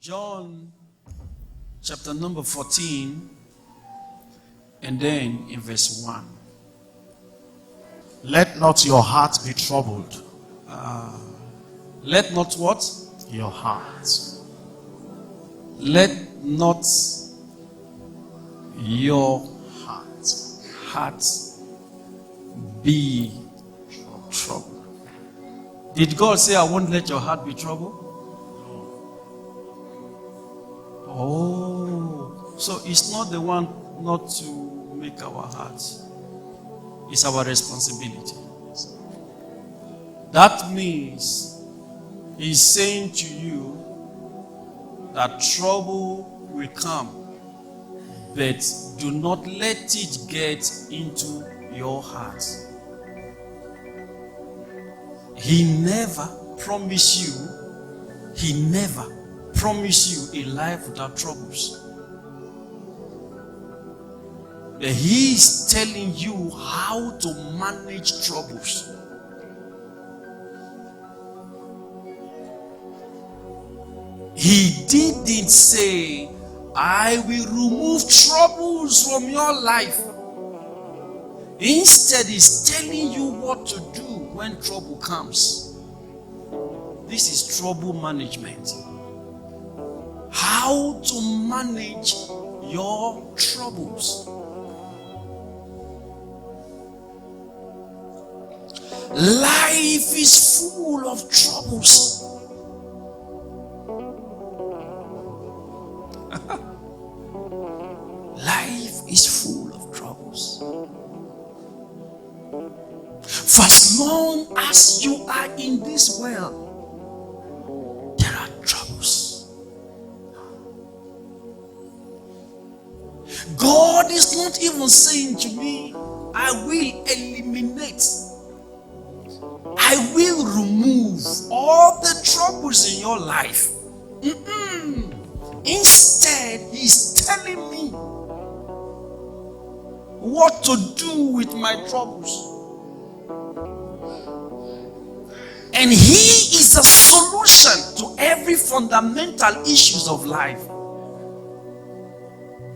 John chapter number 14 and then in verse 1. Let not your heart be troubled. Let not what? Your heart. Let not your heart be troubled. Did God say, I won't let your heart be troubled? Oh, so it's not the one not to make our hearts. It's our responsibility. That means He's saying to you that trouble will come, but do not let it get into your heart. He never promised you a life without troubles. But He is telling you how to manage troubles. He didn't say, I will remove troubles from your life. Instead, He's telling you what to do when trouble comes. This is trouble management. How to manage your troubles. Life is full of troubles. Life is full of troubles. For as long as you are in this world, there are troubles. God is not even saying to me, I will eliminate, I will remove all the troubles in your life. Instead, He's telling me what to do with my troubles. And He is a solution to every fundamental issues of life.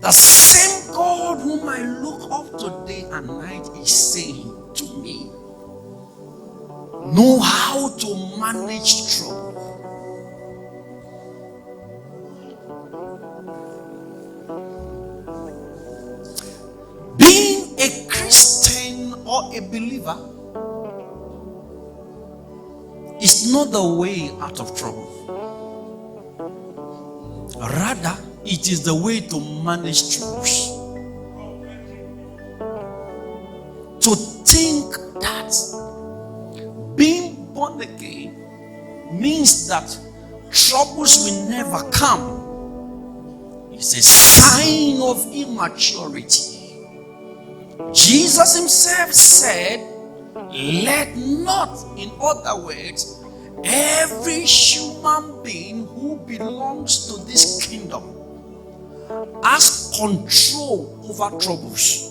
The same God whom I look up to day and night is saying to me, know how to manage trouble. Being a Christian or a believer is not the way out of trouble. Rather, it is the way to manage troubles. To think that being born again means that troubles will never come is a sign of immaturity. Jesus Himself said, let not, in other words, every human being who belongs to this kingdom has control over troubles.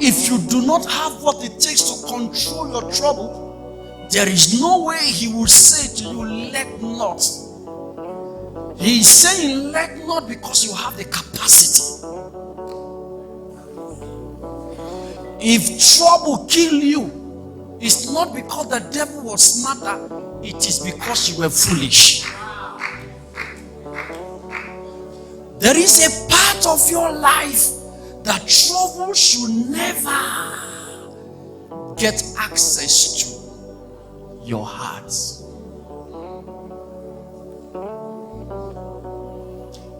If you do not have what it takes to control your trouble, there is no way He will say to you, let not. He is saying let not because you have the capacity. If trouble kill you, it's not because the devil was smarter, it is because you were foolish. There is a part of your life that trouble should never get access to: your heart.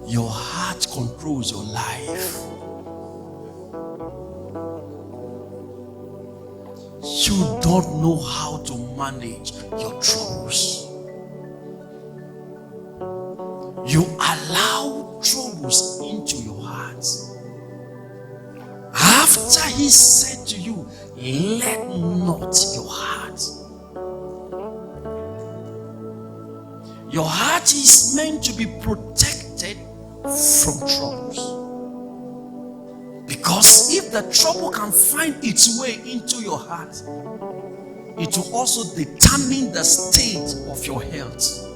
Your heart controls your life. You don't know how to manage your troubles. You allow troubles into your heart. After He said to you, let not your heart. Your heart is meant to be protected from troubles. Because if the trouble can find its way into your heart, it will also determine the state of your health.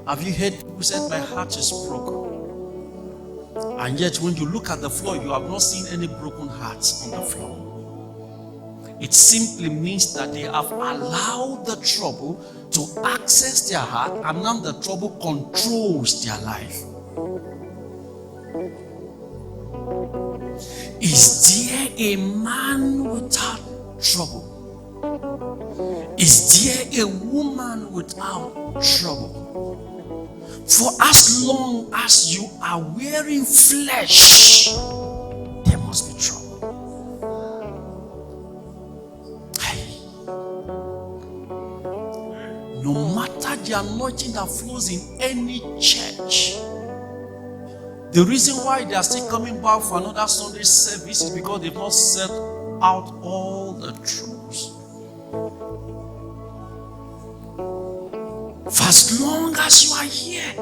Have you heard people say, my heart is broken? And yet when you look at the floor, you have not seen any broken hearts on the floor. It simply means that they have allowed the trouble to access their heart, and now the trouble controls their life. Is there a man without trouble? Is there a woman without trouble? For as long as you are wearing flesh, there must be trouble. No matter the anointing that flows in any church, the reason why they are still coming back for another Sunday service is because they've not set out all the truths. For as long as you are here,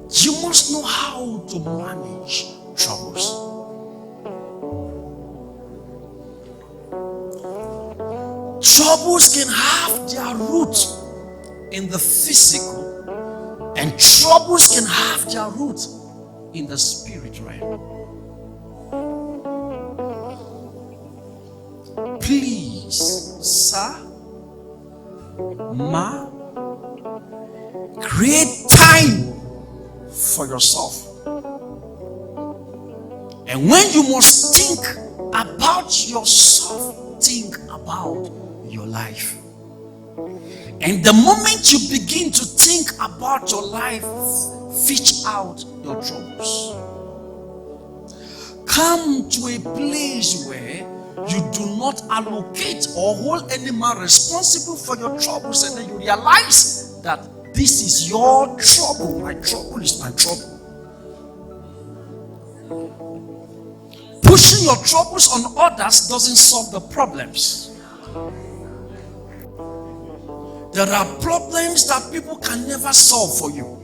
you must know how to manage troubles. Troubles can have their root in the physical, and troubles can have their root in the spirit realm. Please, sir, ma, create time for yourself. And when you must think about yourself, think about your life. And the moment you begin to think about your life, fish out your troubles. Come to a place where you do not allocate or hold any man responsible for your troubles, and then you realize that this is your trouble. My trouble is my trouble. Pushing your troubles on others doesn't solve the problems. There are problems that people can never solve for you.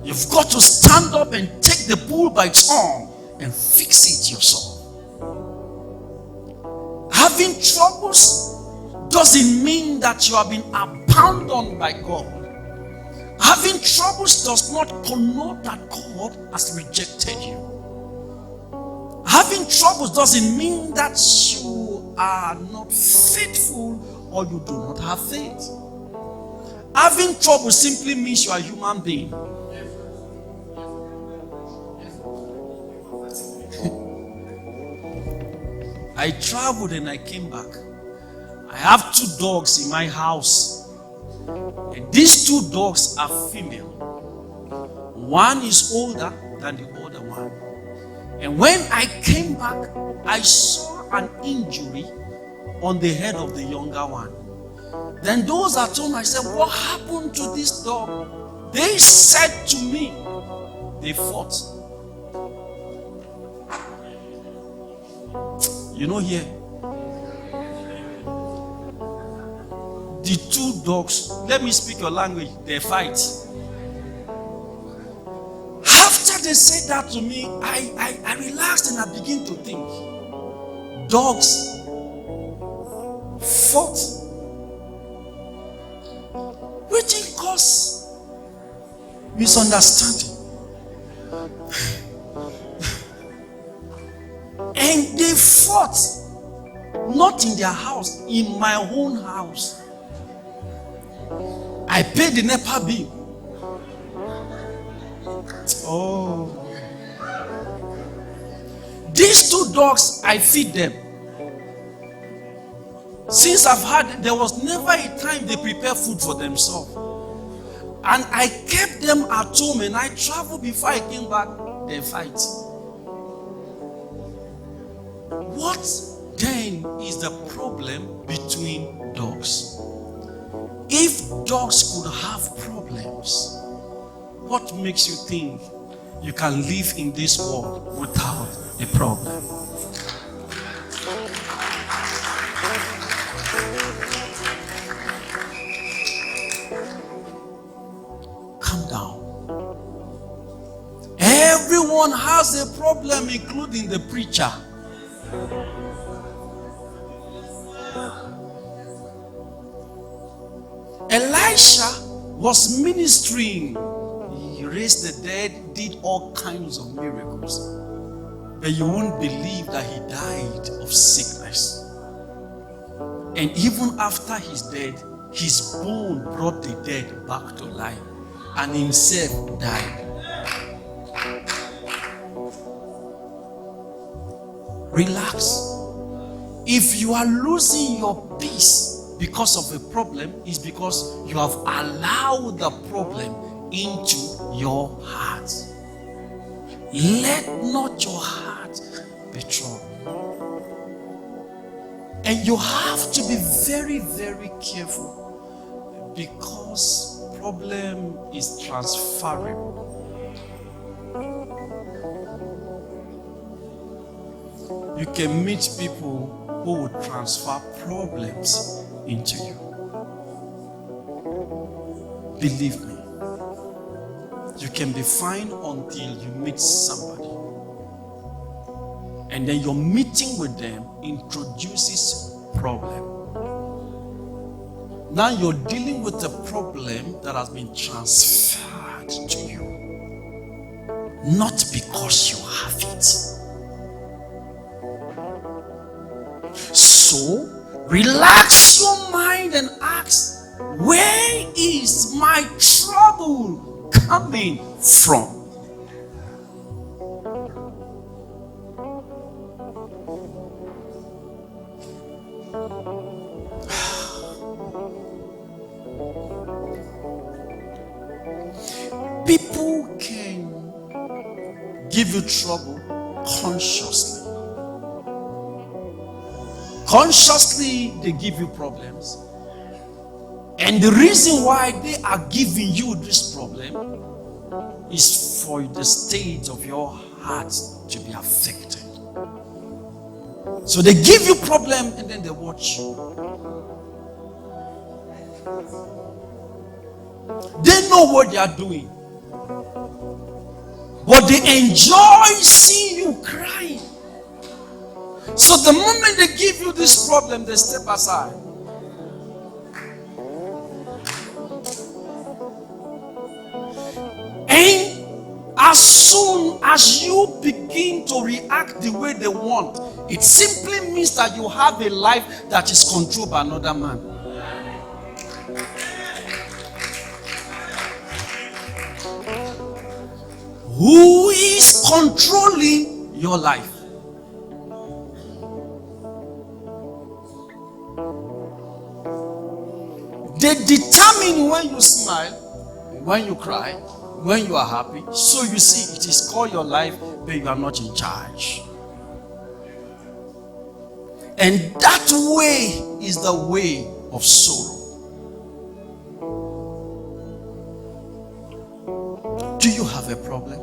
You've got to stand up and take the bull by its horn and fix it yourself. Having troubles doesn't mean that you have been abandoned by God. Having troubles does not connote that God has rejected you. Having troubles doesn't mean that you are not faithful or you do not have faith. Having trouble simply means you are a human being. I traveled and I came back. I have 2 dogs in my house. And these 2 dogs are female. One is older than the other one. And when I came back, I saw an injury on the head of the younger one. Then those at home, I said, what happened to this dog? They said to me, they fought. You know here, the 2 dogs, let me speak your language, they fight. After they said that to me, I relaxed and I began to think. Dogs fought. Which cause misunderstanding. And they fought, not in their house, in my own house. I paid the NEPA bill. Oh. These 2 dogs, I feed them. Since I've had, there was never a time they prepare food for themselves. And I kept them at home, and I traveled before I came back, they fight. What then is the problem between dogs? If dogs could have problems, what makes you think you can live in this world without a problem? Calm down. Everyone has a problem, including the preacher. Elisha was ministering. He raised the dead, did all kinds of miracles. But you won't believe that he died of sickness. And even after his death, his bone brought the dead back to life, and himself died. Relax. If you are losing your peace because of a problem, it's because you have allowed the problem into your heart. Let not your heart be troubled. And you have to be very, very careful, because problem is transferable. You can meet people who will transfer problems into you. Believe me. You can be fine until you meet somebody. And then your meeting with them introduces problem. Now you're dealing with a problem that has been transferred to you. Not because you have it. So, relax your mind and ask, where is my trouble coming from? People can give you trouble consciously. Consciously, they give you problems. And the reason why they are giving you this problem is for the state of your heart to be affected. So they give you problem and then they watch you. They know what they are doing. But they enjoy seeing you crying. So the moment they give you this problem, they step aside. And as soon as you begin to react the way they want, it simply means that you have a life that is controlled by another man. Who is controlling your life? They determine when you smile, when you cry, when you are happy. So you see, it is called your life, but you are not in charge. And that way is the way of sorrow. Do you have a problem?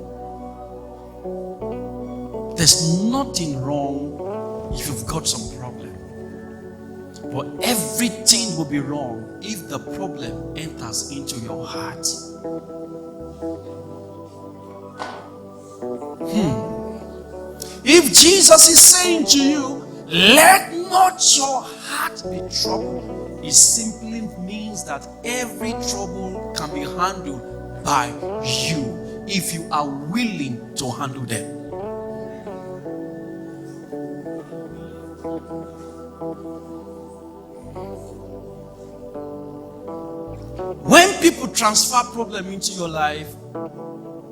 There's nothing wrong if you've got some problem. But everything will be wrong if the problem enters into your heart. If Jesus is saying to you, let not your heart be troubled, it simply means that every trouble can be handled by you if you are willing to handle them. When people transfer problem into your life,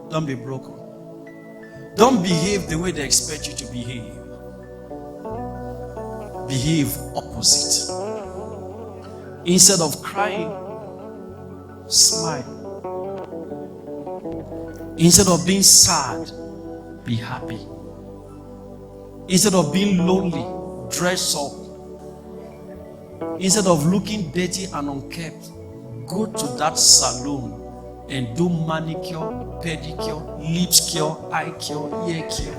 don't be broken. Don't behave the way they expect you to behave. Behave opposite. Instead of crying, smile. Instead of being sad, be happy. Instead of being lonely, dress up. Instead of looking dirty and unkempt, go to that salon and do manicure, pedicure, lips cure, eye cure, ear cure.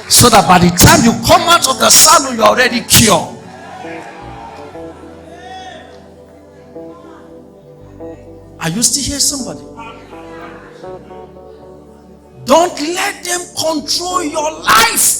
So that by the time you come out of the salon, you're already cured. Are you still here, somebody? Don't let them control your life.